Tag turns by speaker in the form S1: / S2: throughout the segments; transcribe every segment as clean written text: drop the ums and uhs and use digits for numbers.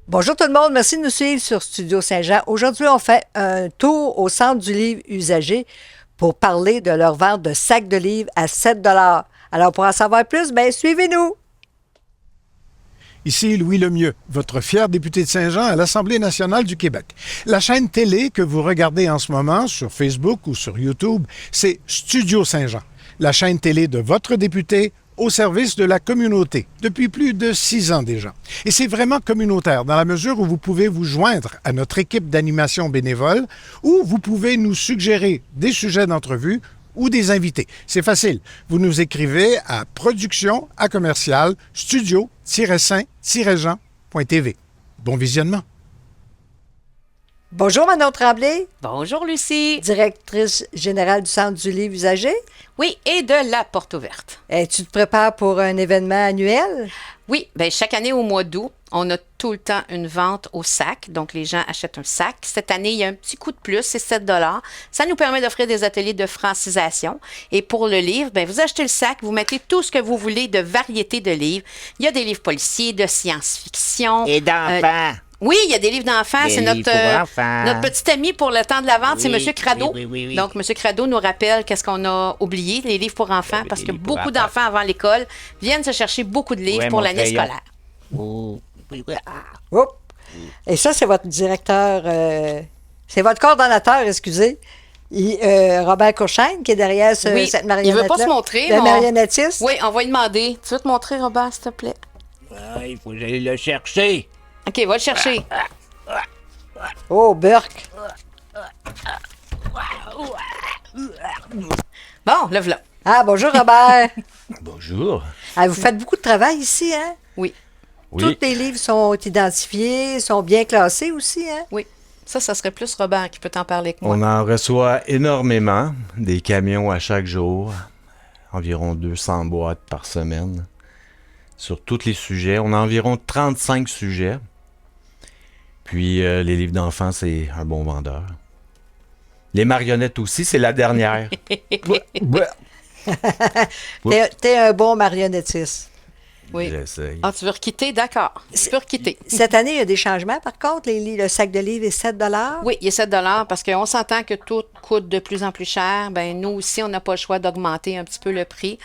S1: Bonjour tout le monde, merci de nous suivre sur Studio Saint-Jean. Aujourd'hui, on fait un tour au centre du livre usagé pour parler de leur vente de sacs de livres à 7 $. Alors, pour en savoir plus, bien, suivez-nous!
S2: Ici Louis Lemieux, votre fier député de Saint-Jean à l'Assemblée nationale du Québec. La chaîne télé que vous regardez en ce moment sur Facebook ou sur YouTube, c'est Studio Saint-Jean, la chaîne télé de votre député au service de la communauté, depuis plus de 6 ans déjà. Et c'est vraiment communautaire, dans la mesure où vous pouvez vous joindre à notre équipe d'animation bénévole ou vous pouvez nous suggérer des sujets d'entrevue ou des invités. C'est facile. Vous nous écrivez à production@studio-saint-jean.tv. Bon visionnement.
S1: Bonjour Manon Tremblay,
S3: Bonjour Lucie.
S1: directrice générale du centre du livre usagé.
S3: Oui, et de la porte ouverte.
S1: Et tu te prépares pour un événement annuel?
S3: Oui, bien chaque année au mois d'août, on a tout le temps une vente au sac. Donc les gens achètent un sac. Cette année, il y a un petit coup de plus, c'est 7 $. Ça nous permet d'offrir des ateliers de francisation. Et pour le livre, bien, vous achetez le sac, vous mettez tout ce que vous voulez de variété de livres. Il y a des livres policiers, de science-fiction.
S4: Et d'enfants.
S3: Oui, il y a des livres d'enfants.
S4: Des
S3: C'est
S4: livres pour enfants.
S3: notre petit ami pour le temps de la vente, c'est
S4: Oui,
S3: M. Crado.
S4: oui.
S3: Donc, M. Crado nous rappelle qu'est-ce qu'on a oublié, les livres pour enfants,
S4: Oui,
S3: parce
S4: les
S3: que
S4: livres pour
S3: beaucoup
S4: enfants.
S3: d'enfants avant l'école viennent se chercher beaucoup de livres
S4: Ouais,
S3: pour
S4: mon
S3: l'année
S4: crayon.
S3: scolaire.
S4: Oh, oui.
S1: Oups. Et ça, c'est votre directeur, c'est votre coordonnateur, excusez, Robert Courchaine, qui est derrière
S3: Oui,
S1: cette
S3: il
S1: marionnette.
S3: veut pas se montrer,
S1: Le
S3: mais
S1: marionnettiste.
S3: Oui, on va lui demander. Tu veux te montrer, Robert, s'il te plaît?
S4: Ah, il faut que j'aille le chercher.
S3: OK, va le chercher.
S1: Oh, Burke.
S3: Bon, le voilà.
S1: Ah, bonjour Robert.
S5: Bonjour.
S1: Ah, vous faites beaucoup de travail ici, hein?
S3: Oui,
S1: Tous les livres sont identifiés, sont bien classés aussi, hein?
S3: oui. Ça serait plus Robert qui peut t'en parler que moi.
S5: On en reçoit énormément, des camions à chaque jour, environ 200 boîtes par semaine, sur tous les sujets. On a environ 35 sujets. Puis les livres d'enfants, c'est un bon vendeur. Les marionnettes aussi, c'est la dernière.
S1: T'es un bon marionnettiste.
S3: Oui.
S5: J'essaye.
S3: Ah, tu veux requitter? D'accord. Tu peux requitter.
S1: Cette année, il y a des changements, par contre. Le sac de livres est 7 $.
S3: Oui, il y a 7 parce qu'on s'entend que tout coûte de plus en plus cher. Ben nous aussi, on n'a pas le choix d'augmenter un petit peu le prix.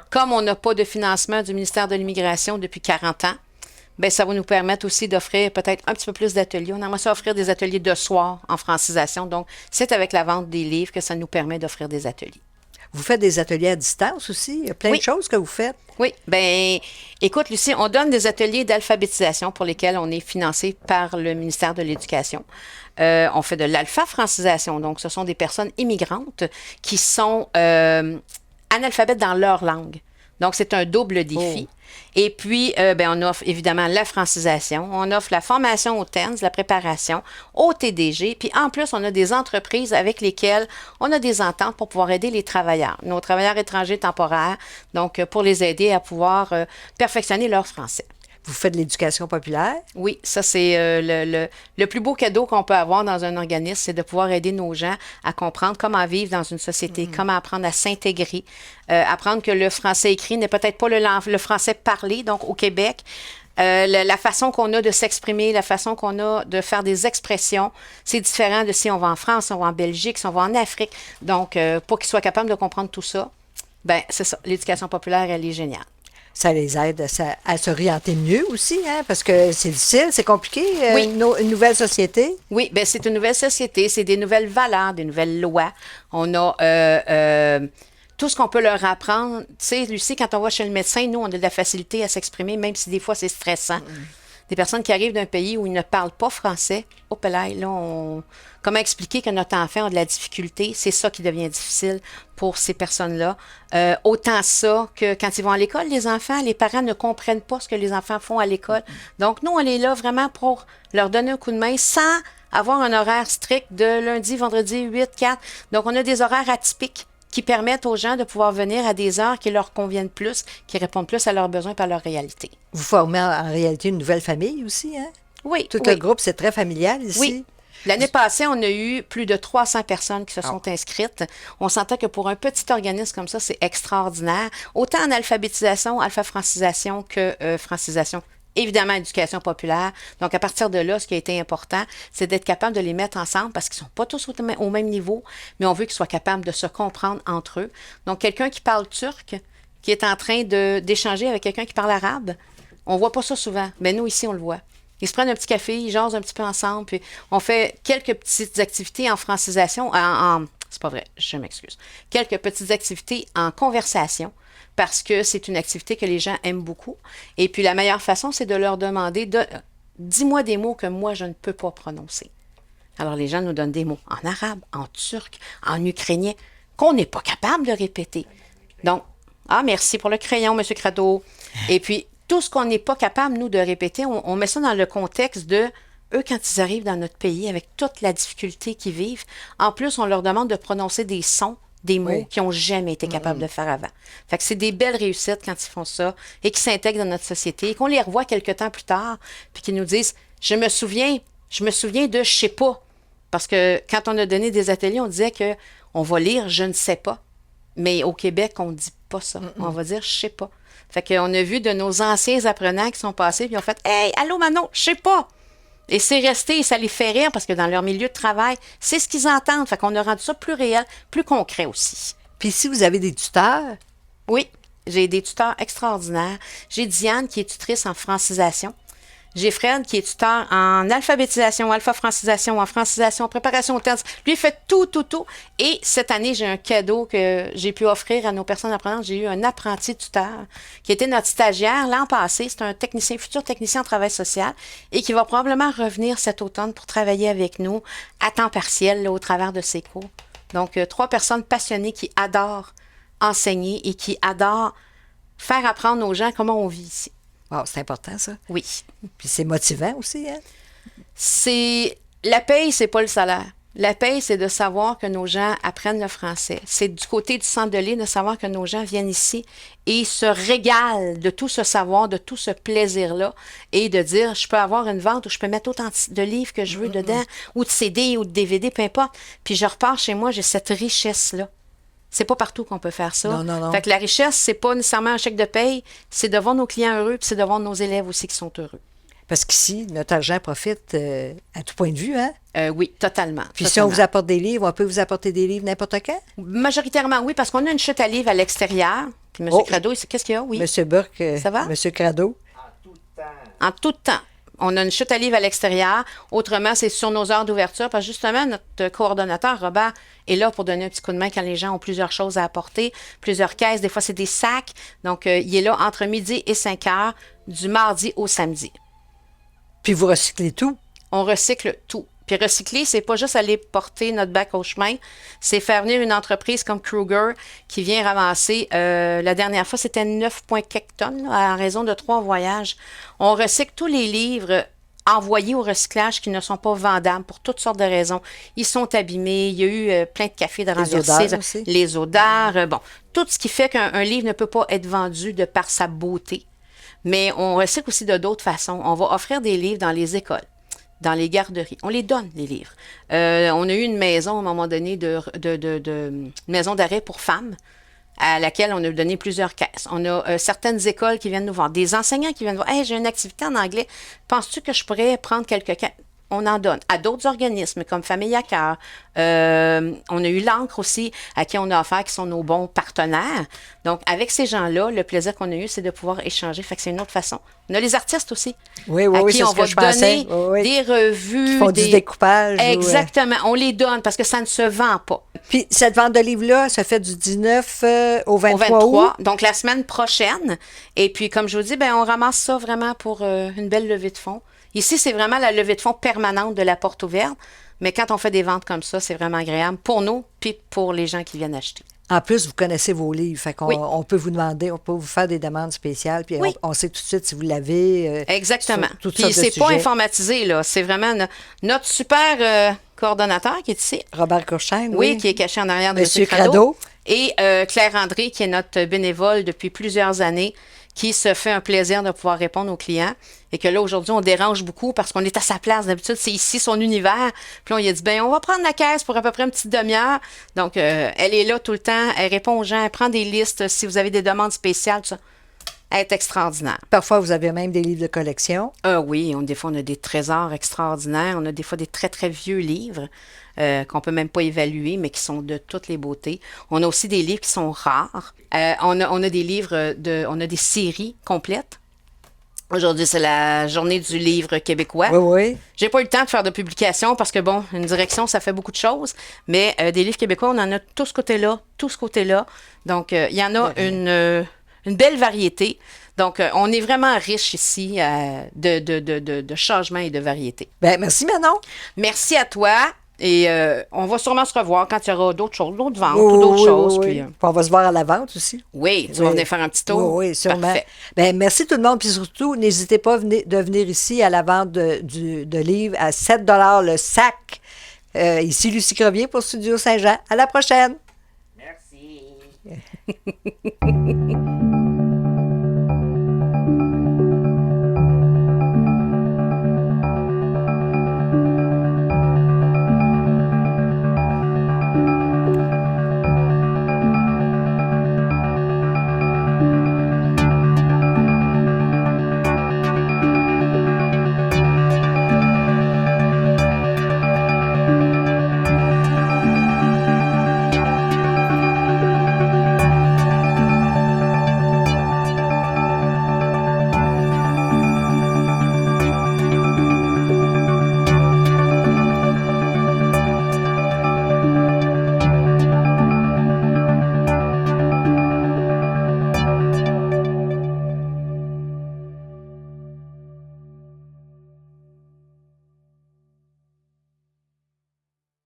S3: Comme on n'a pas de financement du ministère de l'Immigration depuis 40 ans, ben ça va nous permettre aussi d'offrir peut-être un petit peu plus d'ateliers. On aimerait ça offrir des ateliers de soir en francisation. Donc, c'est avec la vente des livres que ça nous permet d'offrir des ateliers.
S1: Vous faites des ateliers à distance aussi. Il y a plein
S3: Oui.
S1: de choses que vous faites.
S3: Oui, ben écoute, Lucie, on donne des ateliers d'alphabétisation pour lesquels on est financé par le ministère de l'Éducation. On fait de l'alpha-francisation, donc ce sont des personnes immigrantes qui sont analphabètes dans leur langue. Donc, c'est un double défi. Et puis, on offre évidemment la francisation, on offre la formation au TENS, la préparation, au TDG, puis en plus, on a des entreprises avec lesquelles on a des ententes pour pouvoir aider les travailleurs, nos travailleurs étrangers temporaires, donc pour les aider à pouvoir perfectionner leur français.
S1: Vous faites de l'éducation populaire.
S3: Oui, ça c'est le plus beau cadeau qu'on peut avoir dans un organisme, c'est de pouvoir aider nos gens à comprendre comment vivre dans une société, comment apprendre à s'intégrer, apprendre que le français écrit n'est peut-être pas le français parlé, donc au Québec. La façon qu'on a de s'exprimer, la façon qu'on a de faire des expressions, c'est différent de si on va en France, si on va en Belgique, si on va en Afrique. Donc, pour qu'ils soient capables de comprendre tout ça, ben c'est ça, l'éducation populaire, elle est géniale.
S1: Ça les aide à s'orienter mieux aussi, hein? Parce que c'est difficile, c'est compliqué,
S3: Oui.
S1: une nouvelle société.
S3: Oui, bien, c'est une nouvelle société, c'est des nouvelles valeurs, des nouvelles lois. On a tout ce qu'on peut leur apprendre. Tu sais, Lucie, quand on va chez le médecin, nous, on a de la facilité à s'exprimer, même si des fois c'est stressant. Des personnes qui arrivent d'un pays où ils ne parlent pas français, comment expliquer que notre enfant a de la difficulté? C'est ça qui devient difficile pour ces personnes-là. Autant ça que quand ils vont à l'école, les enfants, les parents ne comprennent pas ce que les enfants font à l'école. Donc, nous, on est là vraiment pour leur donner un coup de main sans avoir un horaire strict de lundi, vendredi, 8-4. Donc, on a des horaires atypiques qui permettent aux gens de pouvoir venir à des heures qui leur conviennent plus, qui répondent plus à leurs besoins et à leur réalité.
S1: Vous formez en réalité une nouvelle famille aussi, hein?
S3: Oui,
S1: Tout
S3: oui.
S1: le groupe, c'est très familial ici.
S3: Oui. L'année passée, on a eu plus de 300 personnes qui se sont inscrites. On sentait que pour un petit organisme comme ça, c'est extraordinaire. Autant en alphabétisation, alpha-francisation que francisation Évidemment, éducation populaire. Donc, à partir de là, ce qui a été important, c'est d'être capable de les mettre ensemble parce qu'ils ne sont pas tous au même niveau, mais on veut qu'ils soient capables de se comprendre entre eux. Donc, quelqu'un qui parle turc, qui est en train d'échanger avec quelqu'un qui parle arabe, on ne voit pas ça souvent. Mais nous, ici, on le voit. Ils se prennent un petit café, ils jasent un petit peu ensemble, puis on fait quelques petites activités en francisation, c'est pas vrai, je m'excuse. Quelques petites activités en conversation, parce que c'est une activité que les gens aiment beaucoup. Et puis la meilleure façon, c'est de leur demander, dis-moi des mots que moi, je ne peux pas prononcer. Alors les gens nous donnent des mots en arabe, en turc, en ukrainien, qu'on n'est pas capable de répéter. Donc, merci pour le crayon, M. Crado. Et puis, tout ce qu'on n'est pas capable, nous, de répéter, on met ça dans le contexte de eux, quand ils arrivent dans notre pays, avec toute la difficulté qu'ils vivent, en plus, on leur demande de prononcer des sons, des mots qu'ils n'ont jamais été capables de faire avant. Fait que c'est des belles réussites quand ils font ça et qu'ils s'intègrent dans notre société et qu'on les revoit quelques temps plus tard puis qu'ils nous disent « Je me souviens de « je sais pas ». Parce que quand on a donné des ateliers, on disait qu'on va lire « je ne sais pas ». Mais au Québec, on ne dit pas ça. On va dire « je sais pas ». Fait qu'on a vu de nos anciens apprenants qui sont passés puis ils ont fait « Hey, allô Manon, je sais pas ». Et c'est resté, et ça les fait rire parce que dans leur milieu de travail, c'est ce qu'ils entendent. Fait qu'on a rendu ça plus réel, plus concret aussi.
S1: Puis si vous avez des tuteurs,
S3: Oui, j'ai des tuteurs extraordinaires. J'ai Diane qui est tutrice en francisation. J'ai Fred qui est tuteur en alphabétisation, alpha-francisation, en francisation, préparation au test. Lui, il fait tout. Et cette année, j'ai un cadeau que j'ai pu offrir à nos personnes apprenantes. J'ai eu un apprenti tuteur qui était notre stagiaire l'an passé. C'est un futur technicien en travail social et qui va probablement revenir cet automne pour travailler avec nous à temps partiel là, au travers de ses cours. Donc, 3 personnes passionnées qui adorent enseigner et qui adorent faire apprendre aux gens comment on vit ici.
S1: wow, c'est important ça.
S3: Oui.
S1: Puis c'est motivant aussi, hein?
S3: La paye, c'est pas le salaire. La paye, c'est de savoir que nos gens apprennent le français. C'est du côté du centre de l'île de savoir que nos gens viennent ici et se régalent de tout ce savoir, de tout ce plaisir-là et de dire, je peux avoir une vente où je peux mettre autant de livres que je veux dedans, ou de CD ou de DVD, peu importe. Puis je repars chez moi, j'ai cette richesse-là. C'est pas partout qu'on peut faire ça.
S1: Non.
S3: Fait que la richesse, c'est pas nécessairement un chèque de paye, c'est de voir nos clients heureux, puis c'est de voir nos élèves aussi qui sont heureux.
S1: Parce qu'ici, notre argent profite à tout point de vue, hein?
S3: Oui, totalement.
S1: Puis si on vous apporte des livres, on peut vous apporter des livres n'importe quand?
S3: Majoritairement, oui, parce qu'on a une chute à livres à l'extérieur. Puis M. Crado, qu'est-ce qu'il y a? Oui.
S1: Monsieur Burke,
S3: Ça va?
S1: Monsieur Crado.
S3: En tout temps. On a une chute à livres à l'extérieur. Autrement, c'est sur nos heures d'ouverture. Parce que justement, notre coordonnateur, Robert, est là pour donner un petit coup de main quand les gens ont plusieurs choses à apporter, plusieurs caisses. Des fois, c'est des sacs. Donc, il est là entre midi et 5 heures, du mardi au samedi.
S1: Puis vous recyclez tout.
S3: On recycle tout. Puis recycler, c'est pas juste aller porter notre bac au chemin, c'est faire venir une entreprise comme Kruger qui vient ramasser, la dernière fois, c'était 9 quelques tonnes, là, à raison de 3 voyages. On recycle tous les livres envoyés au recyclage qui ne sont pas vendables pour toutes sortes de raisons. Ils sont abîmés, il y a eu plein de cafés de renversés, les odeurs, bon, tout ce qui fait qu'un livre ne peut pas être vendu de par sa beauté. Mais on recycle aussi de d'autres façons. On va offrir des livres dans les écoles, dans les garderies. On les donne, les livres. On a eu une maison, à un moment donné, une maison d'arrêt pour femmes, à laquelle on a donné plusieurs caisses. On a certaines écoles qui viennent nous voir, des enseignants qui viennent voir. « Hey, j'ai une activité en anglais. Penses-tu que je pourrais prendre quelques caisses? » On en donne à d'autres organismes comme Famille à cœur. On a eu l'Ancre aussi, à qui on a offert, qui sont nos bons partenaires. Donc, avec ces gens-là, le plaisir qu'on a eu, c'est de pouvoir échanger. Fait que c'est une autre façon. On a les artistes aussi.
S1: Oui,
S3: à qui
S1: c'est
S3: on
S1: ce que
S3: va
S1: je pensais.
S3: donner des revues.
S1: Qui font du découpage.
S3: Exactement. On les donne parce que ça ne se vend pas.
S1: Puis cette vente de livres-là, ça fait du 19 au 23 août.
S3: Donc, la semaine prochaine. Et puis, comme je vous dis, on ramasse ça vraiment pour une belle levée de fonds. Ici, c'est vraiment la levée de fonds permanente de la porte ouverte. Mais quand on fait des ventes comme ça, c'est vraiment agréable pour nous puis pour les gens qui viennent acheter.
S1: En plus, vous connaissez vos livres. Fait qu'on
S3: Oui.
S1: on peut vous demander, on peut vous faire des demandes spéciales. Puis
S3: Oui.
S1: on sait tout de suite si vous l'avez.
S3: Exactement.
S1: sur toutes
S3: Puis
S1: sortes de
S3: c'est pas
S1: sujets.
S3: informatisé, là. C'est vraiment notre super coordonnateur qui est ici.
S1: Robert Courchaine,
S3: Oui, qui est caché en arrière de
S1: Monsieur
S3: M. Crado.
S1: Crado.
S3: Et Claire André, qui est notre bénévole depuis plusieurs années, qui se fait un plaisir de pouvoir répondre aux clients. Et que là, aujourd'hui, on dérange beaucoup parce qu'on est à sa place. D'habitude, c'est ici son univers. Puis là, on lui a dit, on va prendre la caisse pour à peu près une petite demi-heure. Donc, elle est là tout le temps. Elle répond aux gens. Elle prend des listes si vous avez des demandes spéciales, tout ça. est extraordinaire.
S1: Parfois, vous avez même des livres de collection.
S3: Oui, des fois, on a des trésors extraordinaires. On a des fois des très, très vieux livres qu'on peut même pas évaluer, mais qui sont de toutes les beautés. On a aussi des livres qui sont rares. On a des livres, on a des séries complètes. Aujourd'hui, c'est la journée du livre québécois.
S1: Oui, oui.
S3: J'ai pas eu le temps de faire de publication parce que, bon, une direction, ça fait beaucoup de choses. Mais des livres québécois, on en a tout ce côté-là. Donc, il y en a une belle variété. Donc, on est vraiment riche ici de changements et de variétés.
S1: Ben, merci, Manon.
S3: Merci à toi. Et on va sûrement se revoir quand il y aura d'autres choses, d'autres ventes ou d'autres choses.
S1: Oui.
S3: Puis,
S1: Puis on va se voir à la vente aussi.
S3: oui, tu vas venir faire un petit tour.
S1: Oui, sûrement.
S3: Parfait.
S1: Ben, merci tout le monde. Puis surtout, n'hésitez pas de venir ici à la vente de livres à 7 le sac. Ici, Lucie Crevier pour Studio Saint-Jean. À la prochaine.
S4: Merci.